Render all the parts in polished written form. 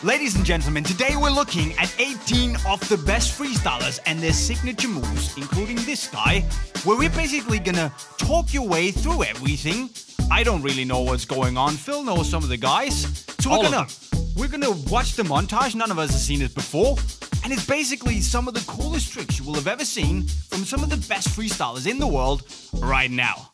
Ladies and gentlemen, today we're looking at 18 of the best freestylers and their signature moves, including this guy, where we're basically gonna talk your way through everything. I don't really know what's going on. Phil knows some of the guys. So we're gonna watch the montage. None of us have seen it before. And it's basically some of the coolest tricks you will have ever seen from some of the best freestylers in the world right now.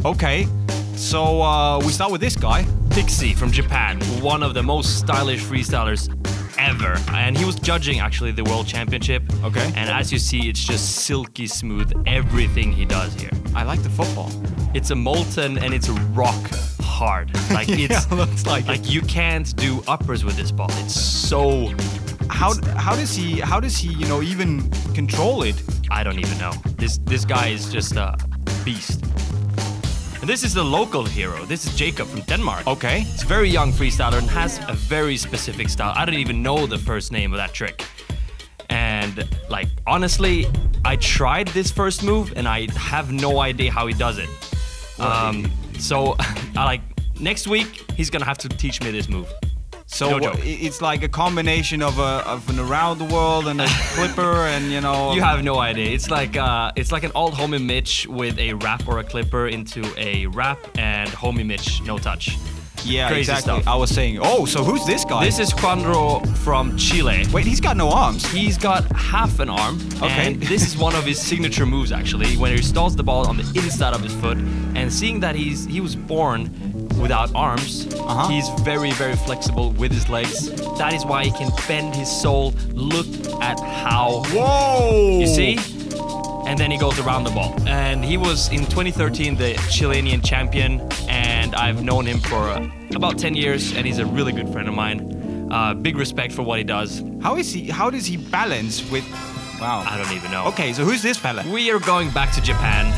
Okay. So, we start with this guy. Dixie from Japan, one of the most stylish freestylers ever. And he was judging, actually, the World Championship. Okay. And as you see, it's just silky smooth, everything he does here. I like the football. It's a molten and it's a rock hard. Like, it's yeah, looks like you can't do uppers with this ball. It's so... How does he, you know, even control it? I don't even know. This guy is just a beast. And this is the local hero. This is Jacob from Denmark. Okay. He's a very young freestyler and has a very specific style. I don't even know the first name of that trick. And, like, honestly, I tried this first move and I have no idea how he does it. So, next week, he's gonna have to teach me this move. So it's like a combination of an around the world and a clipper, and you know. You have no idea. It's like an old homie Mitch with a wrap or a clipper into a wrap and homie Mitch no touch. Yeah, crazy exactly. Stuff. I was saying, oh, so who's this guy? This is Juanro from Chile. Wait, he's got no arms. He's got half an arm. Okay. And this is one of his signature moves, actually, when he stalls the ball on the inside of his foot. And seeing that he was born without arms, he's very, very flexible with his legs. That is why he can bend his soul. Look at how... Whoa! You see? And then he goes around the ball. And he was, in 2013, the Chilean champion. And I've known him for about 10 years. And he's a really good friend of mine. Big respect for what he does. How does he balance with... Wow. I don't even know. Okay, so who's this fella? We are going back to Japan.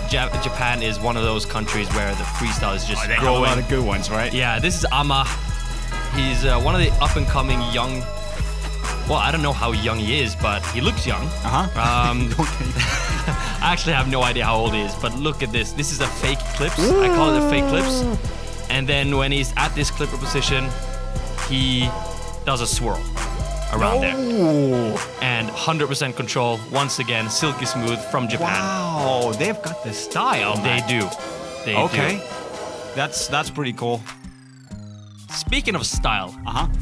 Japan is one of those countries where the freestyle is just they growing. have a lot of good ones, right? Yeah, this is Ama. He's one of the up-and-coming young... Well, I don't know how young he is, but he looks young. Okay. I actually have no idea how old he is, but look at this. This is a fake clips. I call it a fake clips. And then when he's at this clipper position, he does a swirl around there. And 100% control, once again, silky smooth from Japan. Wow, they've got the style. They do. They do. That's pretty cool. Speaking of style,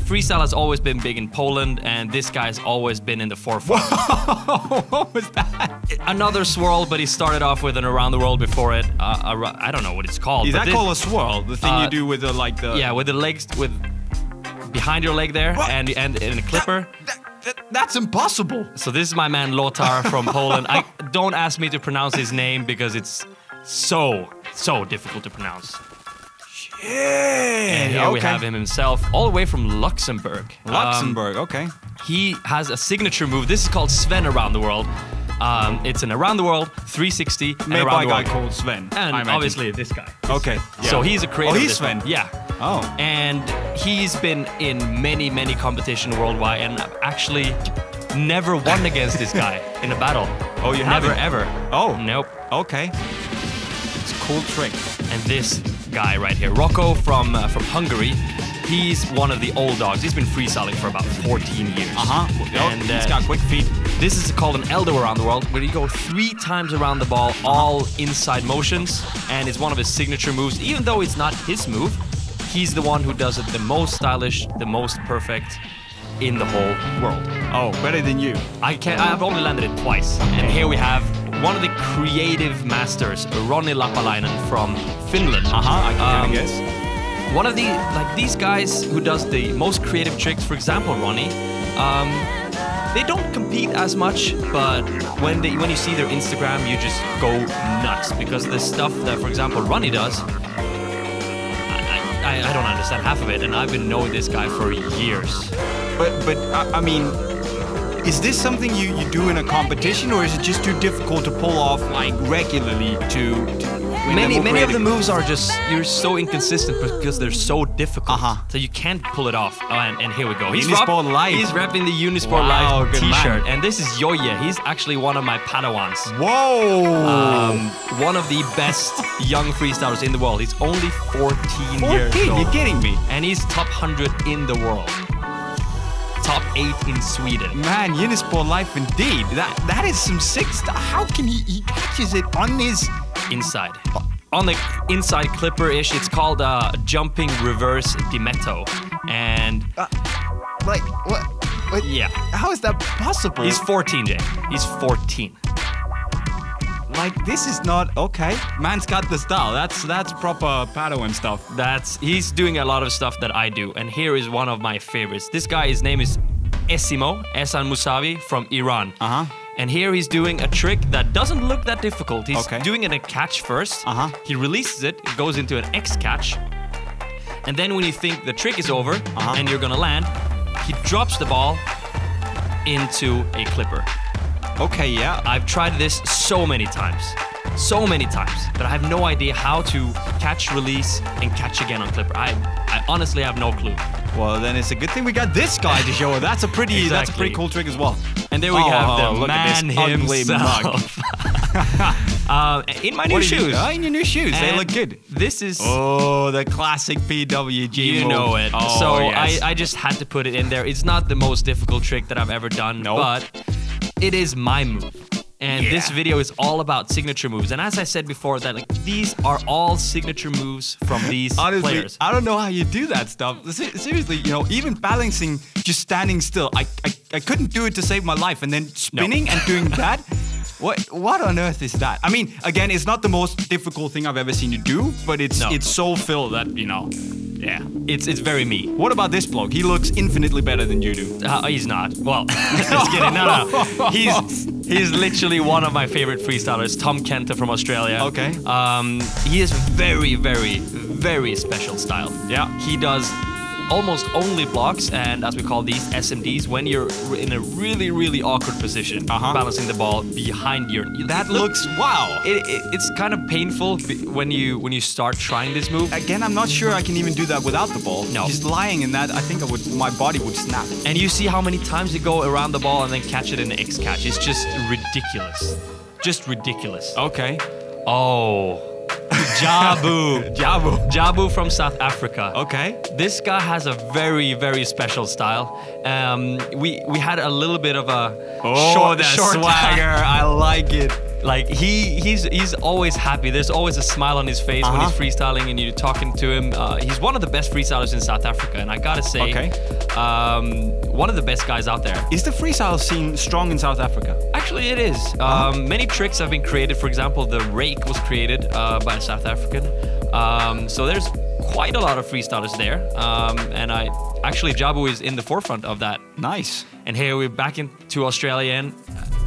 freestyle has always been big in Poland, and this guy's always been in the forefront. What was that? Another swirl, but he started off with an around the world before it. I don't know what it's called. Is that called a swirl? The thing you do with the Yeah, with the legs, with behind your leg there, and in a clipper. That's impossible. So this is my man Lothar from Poland. Don't ask me to pronounce his name because it's so difficult to pronounce. Yeah. And here we have him himself, all the way from Luxembourg. Okay. He has a signature move. This is called Sven around the world. It's an around the world 360 and made around by a the guy world. called Sven. And obviously this guy. Okay. Yeah. So he's a creator. Oh, he's Sven. Yeah. Oh. And he's been in many competitions worldwide, and I've actually never won against this guy in a battle. Oh, you never haven't? ever. Oh. Nope. Okay. It's a cool trick. And this guy right here, Rocco from Hungary, he's one of the old dogs. He's been freestyling for about 14 years. And he's got quick feet. This is called an elbow around the world, where you go 3 times around the ball, all inside motions, and it's one of his signature moves. Even though it's not his move, he's the one who does it the most stylish, the most perfect in the whole world. Oh, better than you. I've only landed it twice. And here we have one of the creative masters, Ronnie Lapalainen from Finland. I can guess. One of these guys who does the most creative tricks, for example, Ronnie, they don't compete as much, but when you see their Instagram, you just go nuts because the stuff that, for example, Ronnie does, I don't understand half of it, and I've been knowing this guy for years. But I mean, Is this something you do in a competition, or is it just too difficult to pull off like regularly to Many of the moves are just, you're so inconsistent because they're so difficult. So you can't pull it off. Oh, and here we go. Unisport Life. He's repping the Unisport Life t-shirt. And this is Yoye. He's actually one of my Padawans. Whoa! One of the best young freestylers in the world. He's only 14 years old. You're kidding me. And he's top 100 in the world. Top 8 in Sweden. Man, Unisport Life indeed. That is some sick stuff. How can he catches it on his... Inside. On the inside clipper-ish, it's called jumping reverse dimetto. And... like, what? Yeah. How is that possible? He's 14, Jay. He's 14. Like, this is not... Okay. Man's got the style. That's proper Padawan stuff. He's doing a lot of stuff that I do. And here is one of my favorites. This guy, his name is Essimo, Ehsan Mousavi from Iran. And here he's doing a trick that doesn't look that difficult. He's doing it in a catch first. He releases it, it goes into an X catch. And then when you think the trick is over and you're gonna land, he drops the ball into a clipper. Okay, yeah. I've tried this so many times, but I have no idea how to catch, release, and catch again on clipper. I honestly have no clue. Well, then it's a good thing we got this guy to show. That's a pretty cool trick as well. And there we have the man himself. In my new shoes. In your new shoes. They look good. This is... Oh, the classic PWG You move. know it. Oh, so yes. I just had to put it in there. It's not the most difficult trick that I've ever done, but it is my move. And this video is all about signature moves. And as I said before, that these are all signature moves from these players. I don't know how you do that stuff. Seriously, you know, even balancing, just standing still, I couldn't do it to save my life. And then spinning and doing that. What on earth is that? I mean, again, it's not the most difficult thing I've ever seen you do, but it's so filled that, you know, it's very me. What about this bloke? He looks infinitely better than you do. He's not. Well, just kidding. No. He's literally one of my favorite freestylers, Tom Kenta from Australia. Okay. He has very, very, very special style. Yeah. He does almost only blocks, and as we call these SMDs, when you're in a really, really awkward position, balancing the ball behind your... That looks... Wow! It's kind of painful when you start trying this move. Again, I'm not sure I can even do that without the ball. No. Just lying in that, I think my body would snap. And you see how many times you go around the ball and then catch it in an X catch. It's just ridiculous. Just ridiculous. Okay. Oh... Jabu from South Africa. Okay. This guy has a very, very special style. We had a little bit of a short swagger. I like it. Like he's always happy. There's always a smile on his face when he's freestyling and you're talking to him. He's one of the best freestylers in South Africa, and I gotta say, one of the best guys out there. Is the freestyle scene strong in South Africa? Actually, it is. Many tricks have been created. For example, the rake was created by a South African. So there's quite a lot of freestylers there. And actually, Jabu is in the forefront of that. Nice. And here we're back into Australia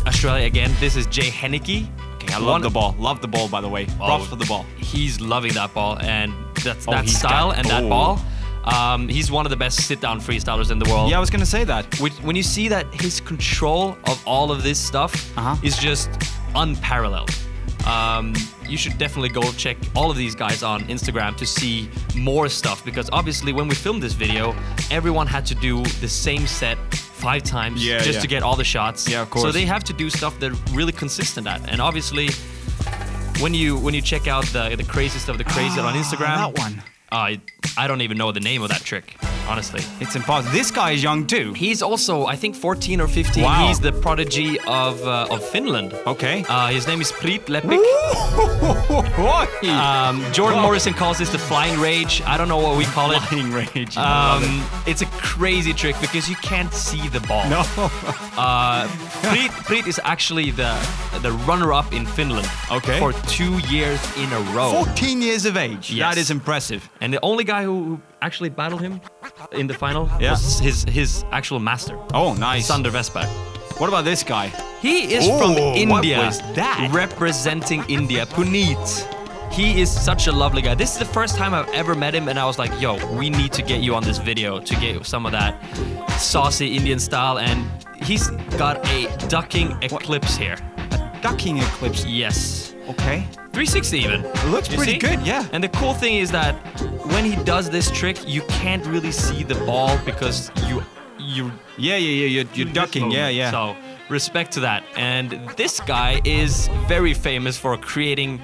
again. This is Kenickie. Okay, I love the ball. Love the ball, by the way. Props for the ball. He's loving that ball, and that style and that ball. He's one of the best sit-down freestylers in the world. Yeah, I was gonna say that. When you see that his control of all of this stuff is just unparalleled. You should definitely go check all of these guys on Instagram to see more stuff, because obviously when we filmed this video, everyone had to do the same set 5 times just to get all the shots. Yeah, of course. So they have to do stuff they're really consistent at. And obviously, when you check out the craziest of the crazy on Instagram, that one. I don't even know the name of that trick, honestly. It's impossible. This guy is young too. He's also, I think, 14 or 15. Wow. He's the prodigy of Finland. Okay. His name is Priit Lepik. Jordan Morrison calls this the flying rage. I don't know what we call it. Flying rage. It's a crazy trick because you can't see the ball. No. Priit is actually the runner-up in Finland. Okay. For 2 years in a row. 14 years of age. Yes. That is impressive. And the only guy who actually battled him in the final was his actual master. Oh, nice. Sander Westberg. What about this guy? He is from India. What was that? Representing India. Puneet. He is such a lovely guy. This is the first time I've ever met him, and I was like, yo, we need to get you on this video to get some of that saucy Indian style. And he's got a ducking eclipse here. A ducking eclipse? Yes. Okay. 360 even. It looks pretty good, yeah. And the cool thing is that when he does this trick, you can't really see the ball because you're ducking, yeah. So respect to that. And this guy is very famous for creating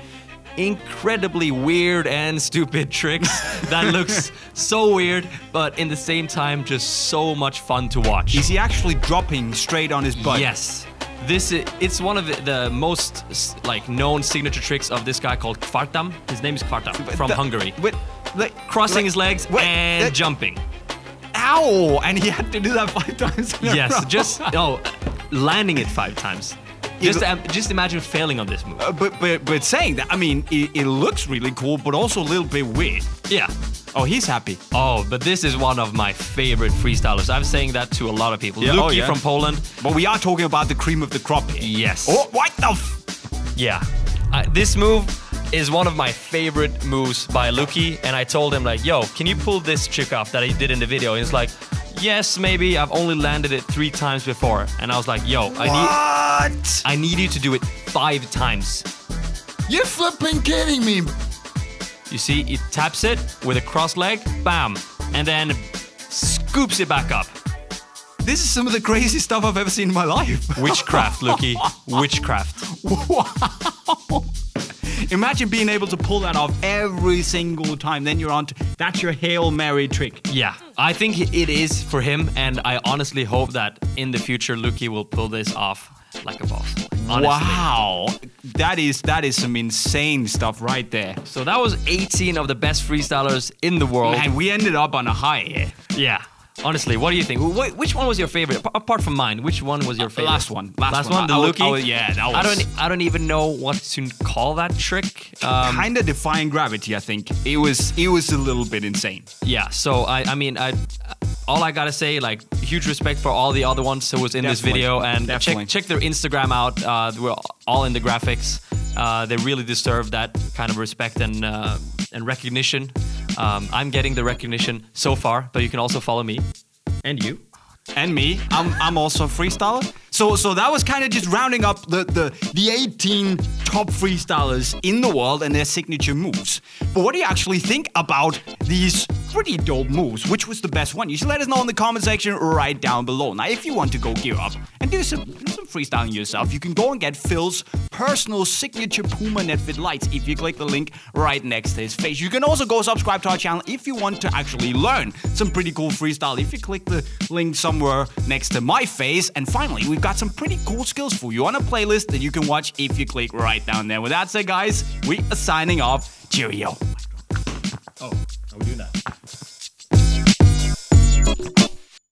incredibly weird and stupid tricks that looks so weird, but in the same time just so much fun to watch. Is he actually dropping straight on his butt? Yes. It's one of the most like known signature tricks of this guy called Kvartam. His name is Kvartam from Hungary. Crossing his legs and jumping. Ow! And he had to do that 5 times in a row. Yes, just landing it 5 times. Just imagine failing on this move. But saying that, I mean, it looks really cool, but also a little bit weird. Yeah. Oh, he's happy. Oh, but this is one of my favorite freestylers. I'm saying that to a lot of people. Yeah. Luki from Poland. But we are talking about the cream of the crop here. Yes. Oh, what the Yeah. This move is one of my favorite moves by Luki, and I told him like, yo, can you pull this trick off that I did in the video? And he's like, yes, maybe. I've only landed it 3 times before. And I was like, yo, I need you to do it 5 times. You're flipping kidding me. You see, he taps it with a cross leg, bam, and then scoops it back up. This is some of the crazy stuff I've ever seen in my life. Witchcraft, Luki. Witchcraft. Wow. Imagine being able to pull that off every single time. Then you're on to... That's your Hail Mary trick. Yeah, I think it is for him, and I honestly hope that in the future, Luki will pull this off like a boss. Honestly. Wow. That is some insane stuff right there. So that was 18 of the best freestylers in the world. Man, we ended up on a high here. Yeah. Honestly, what do you think? Which one was your favorite? Apart from mine, which one was your favorite? Last one. The Luki? Yeah, that was... I don't even know what to call that trick. Kind of defying gravity, I think. It was a little bit insane. Yeah, so I mean, all I gotta say, like, huge respect for all the other ones who was in this video. And check their Instagram out. We're all in the graphics. They really deserve that kind of respect and recognition. I'm getting the recognition so far, but you can also follow me. And you. And me. I'm also a freestyler. So that was kind of just rounding up the 18 top freestylers in the world and their signature moves. But what do you actually think about these pretty dope moves? Which was the best one? You should let us know in the comment section right down below. Now, if you want to go gear up and do some freestyling yourself, you can go and get Phil's personal signature Puma Netfit lights if you click the link right next to his face. You can also go subscribe to our channel if you want to actually learn some pretty cool freestyle. If you click the link somewhere next to my face. And finally, we've got some pretty cool skills for you on a playlist that you can watch if you click right down there. With that said, guys, we are signing off. Cheerio. Oh, are we doing that?